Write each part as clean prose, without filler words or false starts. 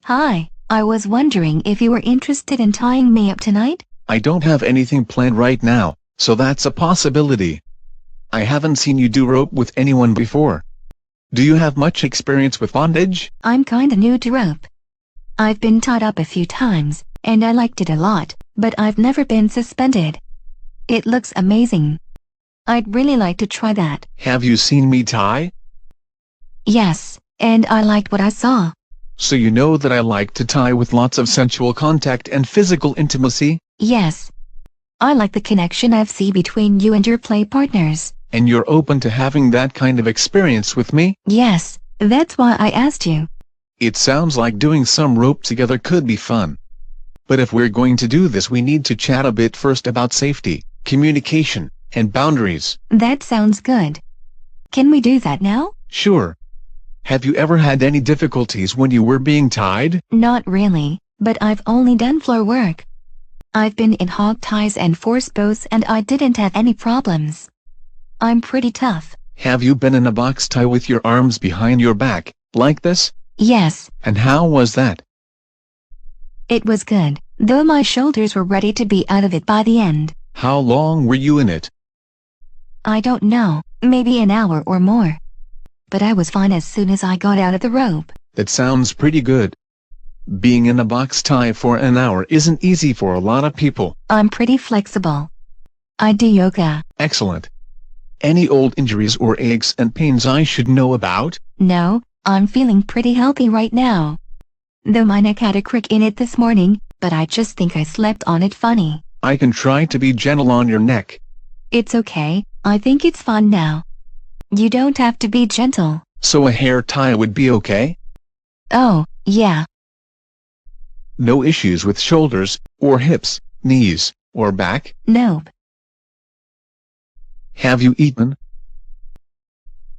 Hi, I was wondering if you were interested in tying me up tonight? I don't have anything planned right now, so that's a possibility. I haven't seen you do rope with anyone before. Do you have much experience with bondage? I'm kinda new to rope. I've been tied up a few times, and I liked it a lot, but I've never been suspended. It looks amazing. I'd really like to try that. Have you seen me tie? Yes, and I liked what I saw. So you know that I like to tie with lots of sensual contact and physical intimacy? Yes. I like the connection I see between you and your play partners. And you're open to having that kind of experience with me? Yes, that's why I asked you. It sounds like doing some rope together could be fun. But if we're going to do this, we need to chat a bit first about safety, communication, and boundaries. That sounds good. Can we do that now? Sure. Have you ever had any difficulties when you were being tied? Not really, but I've only done floor work. I've been in hog ties and force bows and I didn't have any problems. I'm pretty tough. Have you been in a box tie with your arms behind your back, like this? Yes. And how was that? It was good, though my shoulders were ready to be out of it by the end. How long were you in it? I don't know, maybe an hour or more. But I was fine as soon as I got out of the rope. That sounds pretty good. Being in a box tie for an hour isn't easy for a lot of people. I'm pretty flexible. I do yoga. Excellent. Any old injuries or aches and pains I should know about? No, I'm feeling pretty healthy right now. Though my neck had a crick in it this morning, but I just think I slept on it funny. I can try to be gentle on your neck. It's okay, I think it's fine now. You don't have to be gentle. So a hair tie would be okay? Oh, yeah. No issues with shoulders, or hips, knees, or back? Nope. Have you eaten?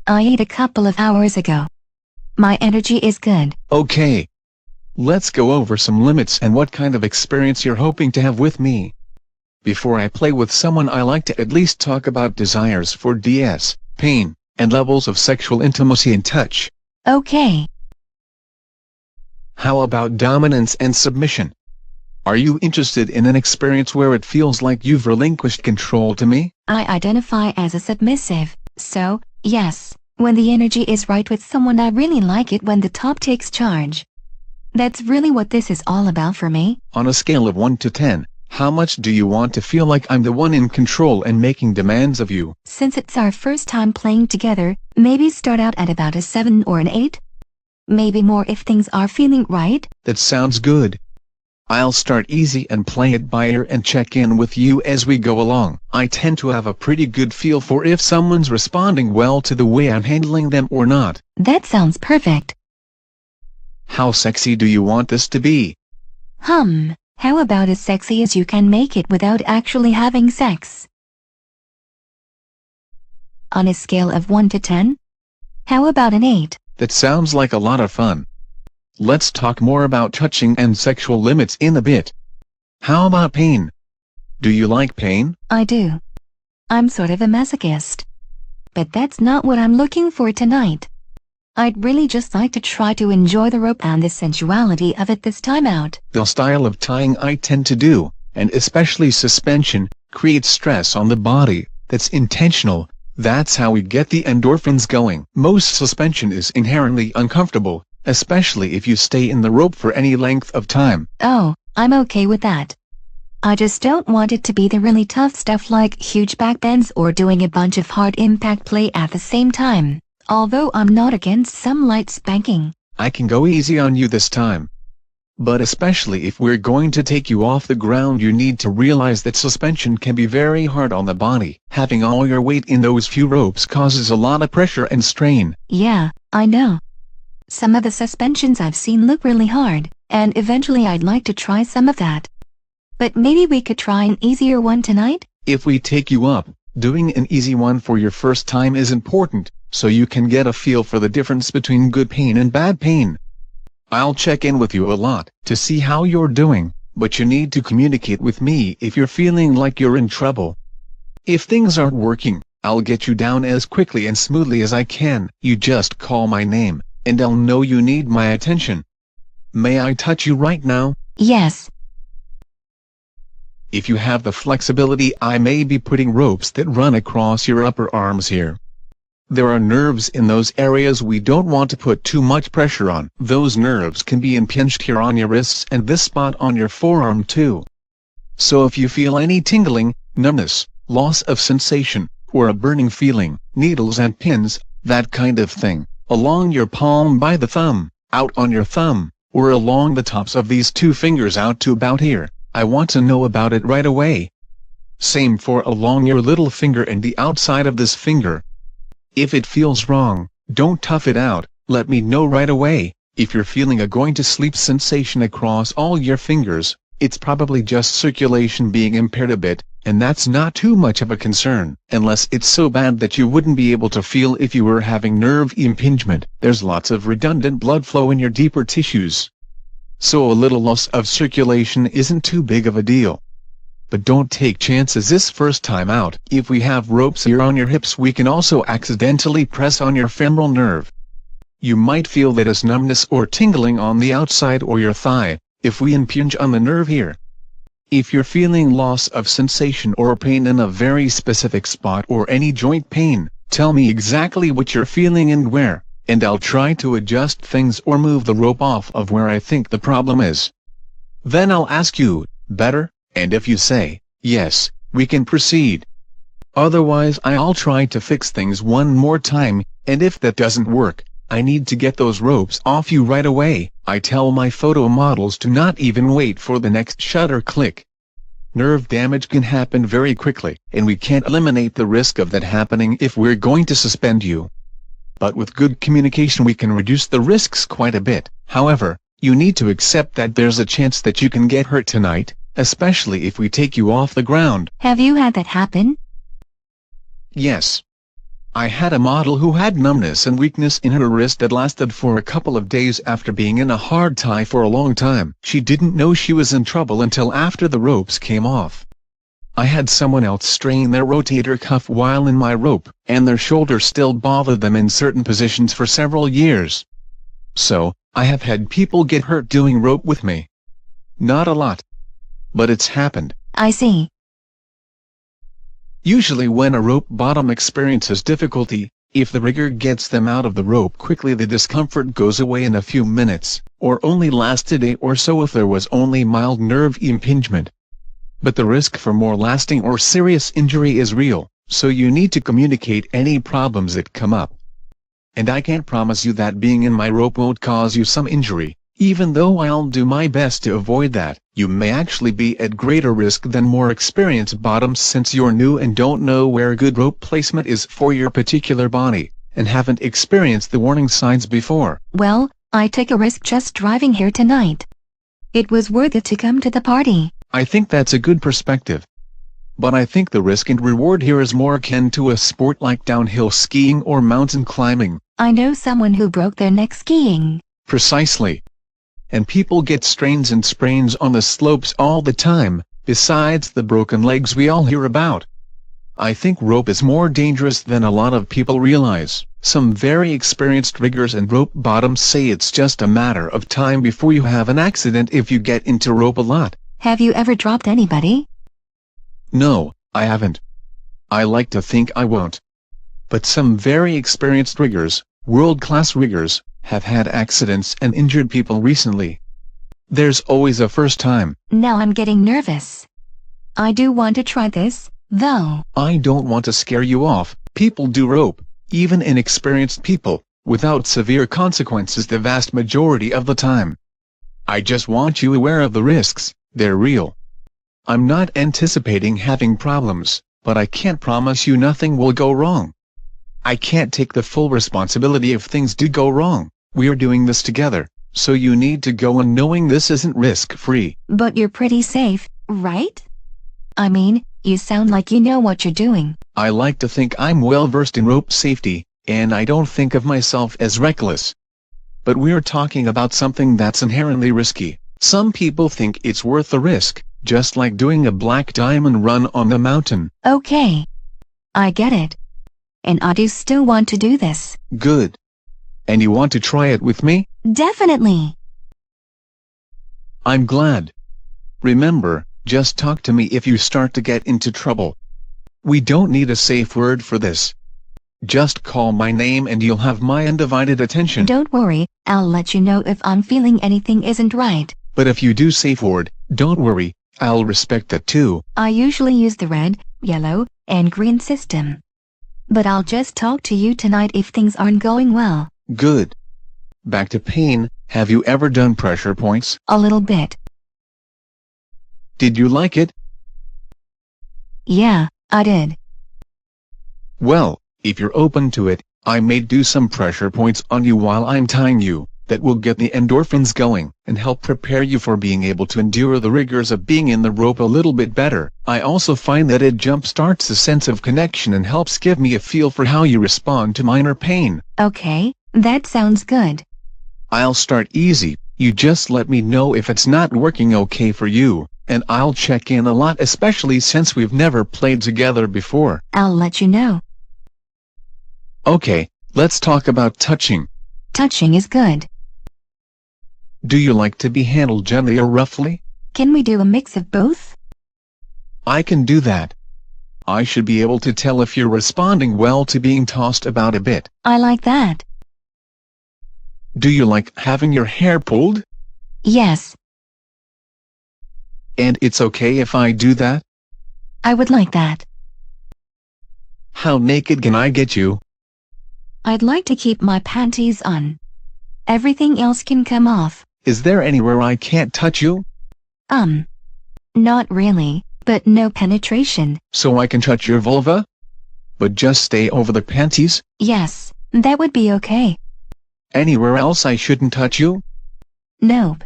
I ate a couple of hours ago. My energy is good. Okay. Let's go over some limits and what kind of experience you're hoping to have with me. Before I play with someone, I like to at least talk about desires for DS, pain, and levels of sexual intimacy and touch. Okay. How about dominance and submission? Are you interested in an experience where it feels like you've relinquished control to me? I identify as a submissive, so, yes, when the energy is right with someone, I really like it when the top takes charge. That's really what this is all about for me. On a scale of 1 to 10, how much do you want to feel like I'm the one in control and making demands of you? Since it's our first time playing together, maybe start out at about a 7 or an 8? Maybe more if things are feeling right? That sounds good. I'll start easy and play it by ear and check in with you as we go along. I tend to have a pretty good feel for if someone's responding well to the way I'm handling them or not. That sounds perfect. How sexy do you want this to be? How about as sexy as you can make it without actually having sex? On a scale of 1 to 10? How about an 8? That sounds like a lot of fun. Let's talk more about touching and sexual limits in a bit. How about pain? Do you like pain? I do. I'm sort of a masochist. But that's not what I'm looking for tonight. I'd really just like to try to enjoy the rope and the sensuality of it this time out. The style of tying I tend to do, and especially suspension, creates stress on the body. That's intentional. That's how we get the endorphins going. Most suspension is inherently uncomfortable, especially if you stay in the rope for any length of time. Oh, I'm okay with that. I just don't want it to be the really tough stuff like huge back bends or doing a bunch of hard impact play at the same time. Although I'm not against some light spanking. I can go easy on you this time. But especially if we're going to take you off the ground, you need to realize that suspension can be very hard on the body. Having all your weight in those few ropes causes a lot of pressure and strain. Yeah, I know. Some of the suspensions I've seen look really hard, and eventually I'd like to try some of that. But maybe we could try an easier one tonight? If we take you up, doing an easy one for your first time is important, so you can get a feel for the difference between good pain and bad pain. I'll check in with you a lot to see how you're doing, but you need to communicate with me if you're feeling like you're in trouble. If things aren't working, I'll get you down as quickly and smoothly as I can. You just call my name, and I'll know you need my attention. May I touch you right now? Yes. If you have the flexibility, I may be putting ropes that run across your upper arms here. There are nerves in those areas we don't want to put too much pressure on. Those nerves can be impinged here on your wrists and this spot on your forearm too. So if you feel any tingling, numbness, loss of sensation, or a burning feeling, needles and pins, that kind of thing, along your palm by the thumb, out on your thumb, or along the tops of these two fingers out to about here, I want to know about it right away. Same for along your little finger and the outside of this finger. If it feels wrong, don't tough it out, let me know right away. If you're feeling a going to sleep sensation across all your fingers, it's probably just circulation being impaired a bit, and that's not too much of a concern, unless it's so bad that you wouldn't be able to feel if you were having nerve impingement. There's lots of redundant blood flow in your deeper tissues, so a little loss of circulation isn't too big of a deal. But don't take chances this first time out. If we have ropes here on your hips, we can also accidentally press on your femoral nerve. You might feel that as numbness or tingling on the outside or your thigh, if we impinge on the nerve here. If you're feeling loss of sensation or pain in a very specific spot or any joint pain, tell me exactly what you're feeling and where, and I'll try to adjust things or move the rope off of where I think the problem is. Then I'll ask you, better? And if you say, yes, we can proceed. Otherwise I'll try to fix things one more time, and if that doesn't work, I need to get those ropes off you right away. I tell my photo models to not even wait for the next shutter click. Nerve damage can happen very quickly, and we can't eliminate the risk of that happening if we're going to suspend you. But with good communication we can reduce the risks quite a bit. However, you need to accept that there's a chance that you can get hurt tonight, especially if we take you off the ground. Have you had that happen? Yes. I had a model who had numbness and weakness in her wrist that lasted for a couple of days after being in a hard tie for a long time. She didn't know she was in trouble until after the ropes came off. I had someone else strain their rotator cuff while in my rope, and their shoulder still bothered them in certain positions for several years. So, I have had people get hurt doing rope with me. Not a lot, but it's happened. I see. Usually when a rope bottom experiences difficulty, if the rigger gets them out of the rope quickly, the discomfort goes away in a few minutes, or only lasts a day or so if there was only mild nerve impingement. But the risk for more lasting or serious injury is real, so you need to communicate any problems that come up. And I can't promise you that being in my rope won't cause you some injury. Even though I'll do my best to avoid that, you may actually be at greater risk than more experienced bottoms since you're new and don't know where good rope placement is for your particular body, and haven't experienced the warning signs before. Well, I take a risk just driving here tonight. It was worth it to come to the party. I think that's a good perspective. But I think the risk and reward here is more akin to a sport like downhill skiing or mountain climbing. I know someone who broke their neck skiing. Precisely. And people get strains and sprains on the slopes all the time, besides the broken legs we all hear about. I think rope is more dangerous than a lot of people realize. Some very experienced riggers and rope bottoms say it's just a matter of time before you have an accident if you get into rope a lot. Have you ever dropped anybody? No, I haven't. I like to think I won't. But some very experienced riggers, world-class riggers, have had accidents and injured people recently. There's always a first time. Now I'm getting nervous. I do want to try this, though. I don't want to scare you off. People do rope, even inexperienced people, without severe consequences the vast majority of the time. I just want you aware of the risks. They're real. I'm not anticipating having problems, but I can't promise you nothing will go wrong. I can't take the full responsibility if things do go wrong. We're doing this together, so you need to go in knowing this isn't risk-free. But you're pretty safe, right? I mean, you sound like you know what you're doing. I like to think I'm well-versed in rope safety, and I don't think of myself as reckless. But we're talking about something that's inherently risky. Some people think it's worth the risk, just like doing a black diamond run on the mountain. Okay. I get it. And I do still want to do this. Good. And you want to try it with me? Definitely. I'm glad. Remember, just talk to me if you start to get into trouble. We don't need a safe word for this. Just call my name and you'll have my undivided attention. Don't worry, I'll let you know if I'm feeling anything isn't right. But if you do safe word, don't worry, I'll respect that too. I usually use the red, yellow, and green system. But I'll just talk to you tonight if things aren't going well. Good. Back to pain, have you ever done pressure points? A little bit. Did you like it? Yeah, I did. Well, if you're open to it, I may do some pressure points on you while I'm tying you. That will get the endorphins going and help prepare you for being able to endure the rigors of being in the rope a little bit better. I also find that it jumpstarts a sense of connection and helps give me a feel for how you respond to minor pain. Okay, that sounds good. I'll start easy, you just let me know if it's not working okay for you, and I'll check in a lot, especially since we've never played together before. I'll let you know. Okay, let's talk about touching. Touching is good. Do you like to be handled gently or roughly? Can we do a mix of both? I can do that. I should be able to tell if you're responding well to being tossed about a bit. I like that. Do you like having your hair pulled? Yes. And it's okay if I do that? I would like that. How naked can I get you? I'd like to keep my panties on. Everything else can come off. Is there anywhere I can't touch you? Not really, but no penetration. So I can touch your vulva? But just stay over the panties? Yes, that would be okay. Anywhere else I shouldn't touch you? Nope.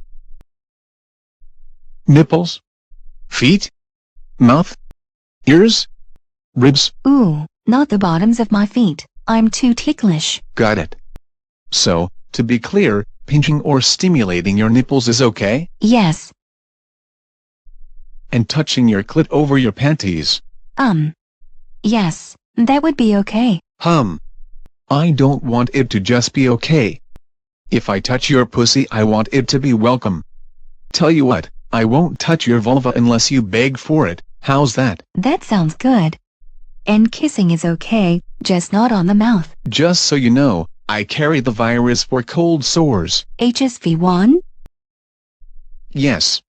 Nipples? Feet? Mouth? Ears? Ribs? Ooh, not the bottoms of my feet. I'm too ticklish. Got it. So, to be clear, pinching or stimulating your nipples is okay? Yes. And touching your clit over your panties? Yes, that would be okay. I don't want it to just be okay. If I touch your pussy, I want it to be welcome. Tell you what, I won't touch your vulva unless you beg for it. How's that? That sounds good. And kissing is okay, just not on the mouth. Just so you know, I carry the virus for cold sores. HSV-1? Yes.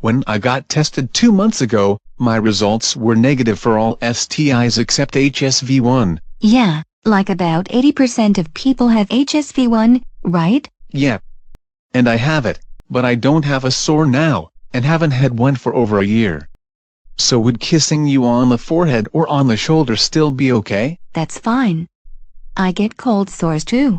When I got tested 2 months ago, my results were negative for all STIs except HSV-1. Yeah, like about 80% of people have HSV-1, right? Yep. And I have it, but I don't have a sore now, and haven't had one for over a year. So would kissing you on the forehead or on the shoulder still be okay? That's fine. I get cold sores too.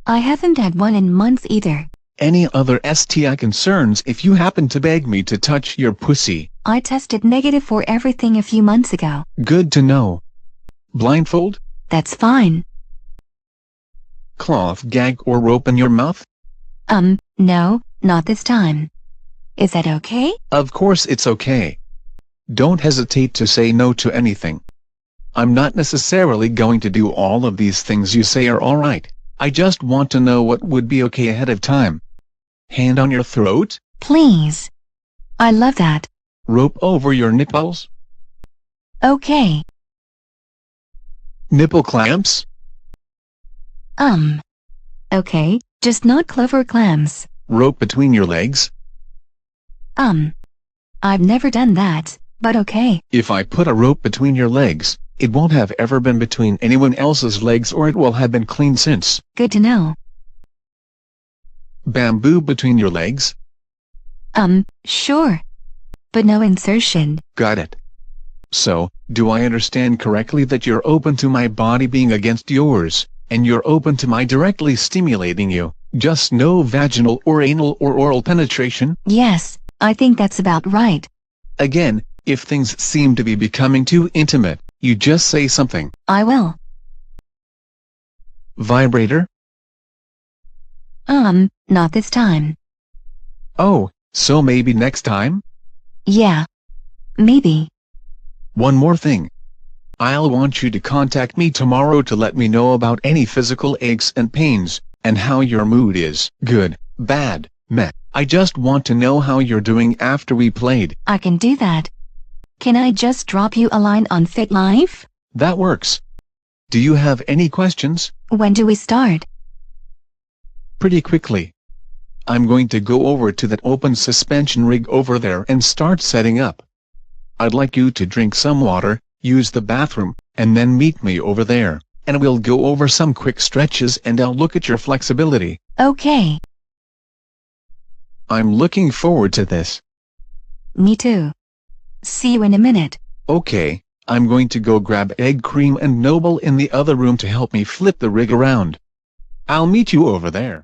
I haven't had one in months either. Any other STI concerns if you happen to beg me to touch your pussy? I tested negative for everything a few months ago. Good to know. Blindfold? That's fine. Cloth gag or rope in your mouth? No, not this time. Is that okay? Of course it's okay. Don't hesitate to say no to anything. I'm not necessarily going to do all of these things you say are alright. I just want to know what would be okay ahead of time. Hand on your throat? Please. I love that. Rope over your nipples? Okay. Nipple clamps? Okay, just not clover clams. Rope between your legs? I've never done that, but okay. If I put a rope between your legs, it won't have ever been between anyone else's legs or it will have been clean since. Good to know. Bamboo between your legs? Sure. But no insertion. Got it. So, do I understand correctly that you're open to my body being against yours, and you're open to my directly stimulating you, just no vaginal or anal or oral penetration? Yes, I think that's about right. Again, if things seem to be becoming too intimate, you just say something. I will. Vibrator? Not this time. Oh, so maybe next time? Yeah. Maybe. One more thing. I'll want you to contact me tomorrow to let me know about any physical aches and pains, and how your mood is. Good, bad, Meh, I just want to know how you're doing after we played. I can do that. Can I just drop you a line on FitLife? That works. Do you have any questions? When do we start? Pretty quickly. I'm going to go over to that open suspension rig over there and start setting up. I'd like you to drink some water, use the bathroom, and then meet me over there, and we'll go over some quick stretches and I'll look at your flexibility. Okay. I'm looking forward to this. Me too. See you in a minute. Okay, I'm going to go grab Egg Cream and Noble in the other room to help me flip the rig around. I'll meet you over there.